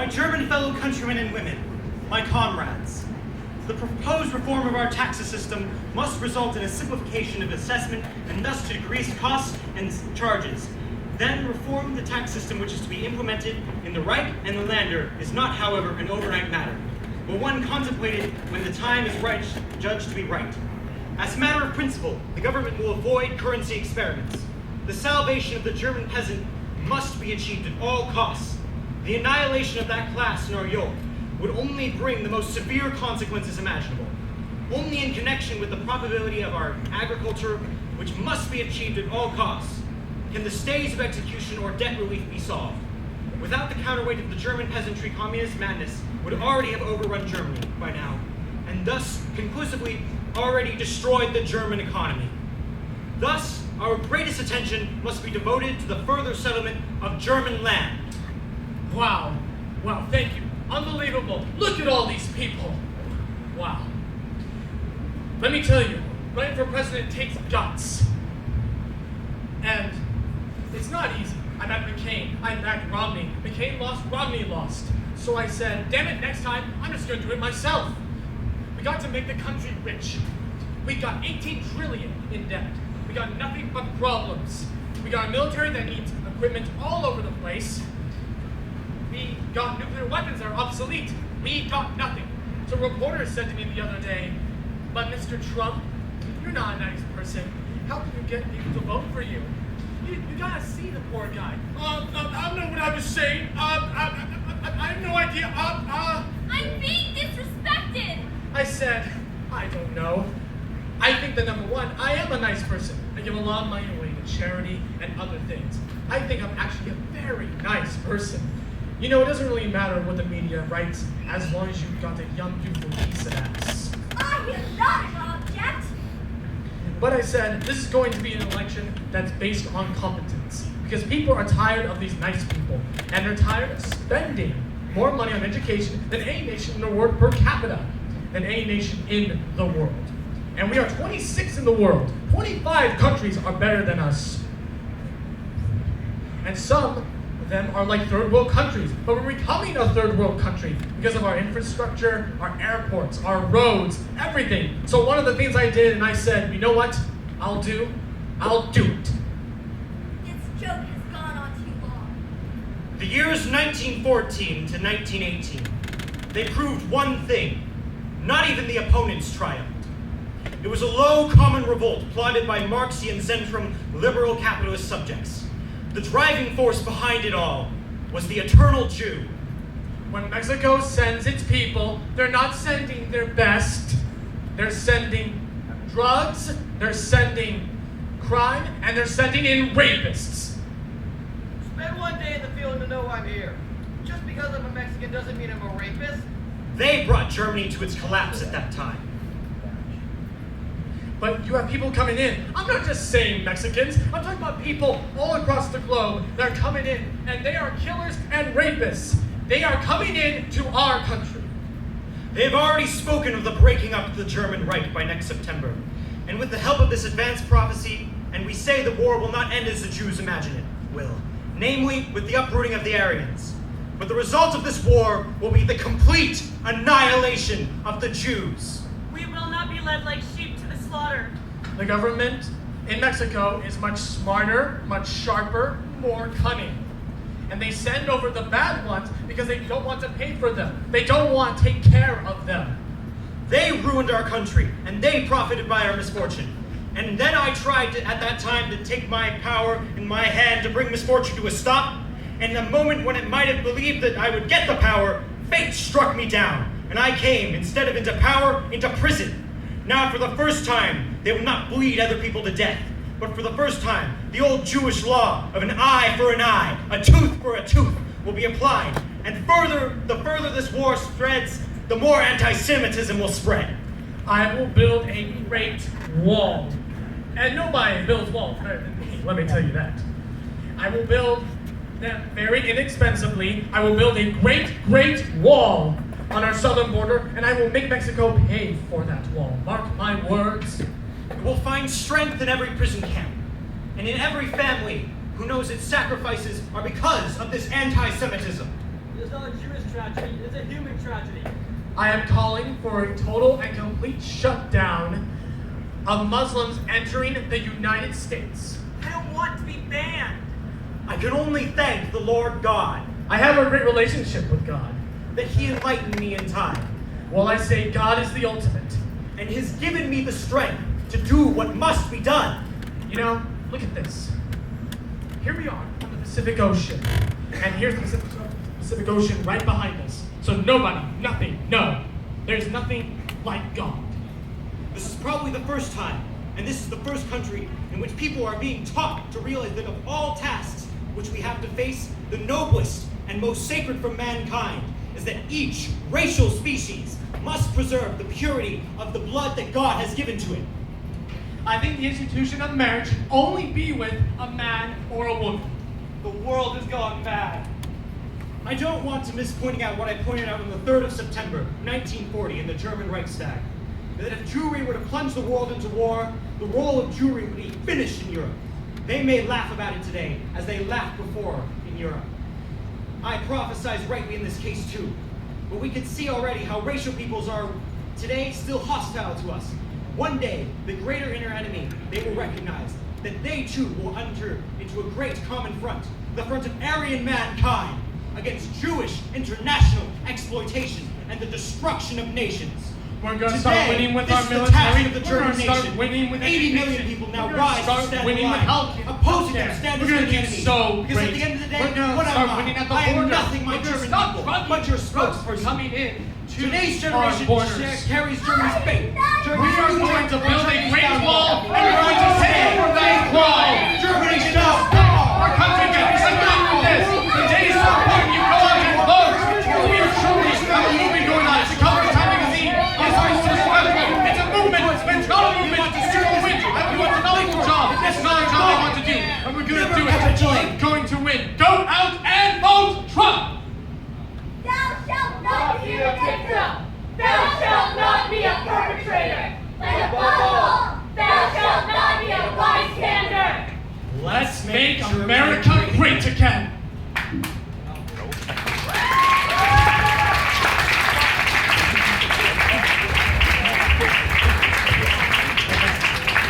My German fellow countrymen and women, my comrades, the proposed reform of our tax system must result in a simplification of assessment and thus to decrease costs and charges. Then reform the tax system which is to be implemented in the Reich and the Länder is not, however, an overnight matter, but one contemplated when the time is right, judged to be right. As a matter of principle, the government will avoid currency experiments. The salvation of the German peasant must be achieved at all costs. The annihilation of that class in our yoke would only bring the most severe consequences imaginable. Only in connection with the probability of our agriculture, which must be achieved at all costs, can the stays of execution or debt relief be solved. Without the counterweight of the German peasantry, communist madness would already have overrun Germany by now, and thus conclusively already destroyed the German economy. Thus, our greatest attention must be devoted to the further settlement of German land. Wow. Wow, thank you. Unbelievable. Look at all these people. Wow. Let me tell you, running for president takes guts. And it's not easy. I'm at McCain. I'm back Romney. McCain lost, Romney lost. So I said, damn it, next time, I'm just going to do it myself. We got to make the country rich. We got 18 trillion in debt. We got nothing but problems. We got a military that needs equipment all over the place. We got nuclear weapons that are obsolete. We got nothing. So a reporter said to me the other day, but Mr. Trump, you're not a nice person. How can you get people to vote for you? You gotta see the poor guy. I don't know what I was saying. I have no idea. I'm being disrespected. I said, I don't know. I think that number one, I am a nice person. I give a lot of money away to charity and other things. I think I'm actually a very nice person. You know, it doesn't really matter what the media writes as long as you've got a young, beautiful piece of ass. I am not an object. But I said, this is going to be an election that's based on competence. Because people are tired of these nice people. And they're tired of spending more money on education than any nation in the world per capita. Than any nation in the world. And we are 26 in the world. 25 countries are better than us. And some of them are like third world countries. But we're becoming a third world country because of our infrastructure, our airports, our roads, everything. So one of the things I did, and I said, you know what I'll do? I'll do it. This joke has gone on too long. The years 1914 to 1918, they proved one thing. Not even the opponents triumphed. It was a low common revolt plotted by Marxian Zentrum liberal capitalist subjects. The driving force behind it all was the eternal Jew. When Mexico sends its people, they're not sending their best. They're sending drugs, they're sending crime, and they're sending in rapists. Spend one day in the field to know I'm here. Just because I'm a Mexican doesn't mean I'm a rapist. They brought Germany to its collapse at that time. But you have people coming in. I'm not just saying Mexicans. I'm talking about people all across the globe that are coming in, and they are killers and rapists. They are coming in to our country. They have already spoken of the breaking up of the German Reich by next September. And with the help of this advanced prophecy, and we say the war will not end as the Jews imagine it will, namely with the uprooting of the Aryans. But the result of this war will be the complete annihilation of the Jews. We will not be led like sheep to the slaughter. The government in Mexico is much smarter, much sharper, more cunning. And they send over the bad ones because they don't want to pay for them. They don't want to take care of them. They ruined our country, and they profited by our misfortune. And then I tried to, at that time to take my power in my hand to bring misfortune to a stop. And the moment when it might have believed that I would get the power, fate struck me down. And I came, instead of into power, into prison. Now for the first time, they will not bleed other people to death. But for the first time, the old Jewish law of an eye for an eye, a tooth for a tooth, will be applied. And the further this war spreads, the more anti-Semitism will spread. I will build a great wall. And nobody builds walls better than me, let me tell you that. I will build them very inexpensively. I will build a great, great wall on our southern border, and I will make Mexico pay for that wall. Mark my words. It will find strength in every prison camp, and in every family who knows its sacrifices are because of this anti-Semitism. This not a Jewish tragedy, it's a human tragedy. I am calling for a total and complete shutdown of Muslims entering the United States. I don't want to be banned. I can only thank the Lord God I have a great relationship with God. that He enlightened me in time While I say God is the ultimate. and has given me the strength to do what must be done. You know, look at this. Here we are on the Pacific Ocean. And here's the Pacific Ocean right behind us. So nobody, nothing, no. There's nothing like God. This is probably the first time, and this is the first country in which people are being taught to realize that of all tasks which we have to face, the noblest and most sacred for mankind is that each racial species must preserve the purity of the blood that God has given to it. I think the institution of marriage should only be with a man or a woman. The world has gone mad. I don't want to miss pointing out what I pointed out on the 3rd of September, 1940, in the German Reichstag. That if Jewry were to plunge the world into war, the role of Jewry would be finished in Europe. They may laugh about it today, as they laughed before in Europe. I prophesied rightly in this case too, but we can see already how racial peoples are today still hostile to us. One day, the greater inner enemy, they will recognize that they too will enter into a great common front, the front of Aryan mankind, against Jewish international exploitation and the destruction of nations. We're going to Today, start winning with this our is the military. task of the We're German going to start nation. winning with 80 million education. people now We're gonna rise to start stand winning in with line, healthcare. opposing them, stand We're as going the to enemy. do so Because at great. the end of the day, We're going what to am start I? winning at the I am border. nothing, my We're going to German stop people, drugging but your drugs from spokesperson. coming in to Today's our generation borders. carries Germany's fate. We are going to build a great wall, and we're going to save that wall. Germany shall Our country gets something with this. The day is so important, you go out and vote. We are truly have a movement going on. It's a Color Time magazine. It's our successful. It's a movement. It's not a movement. It's a win. We want to know your job. It's not a job I want to do. And we're going to do it. We're going to win. Go out and vote Trump. Thou shalt not be a victim. Thou shalt not be a perpetrator. And above all, thou shalt not be a bystander. Let's make America great again.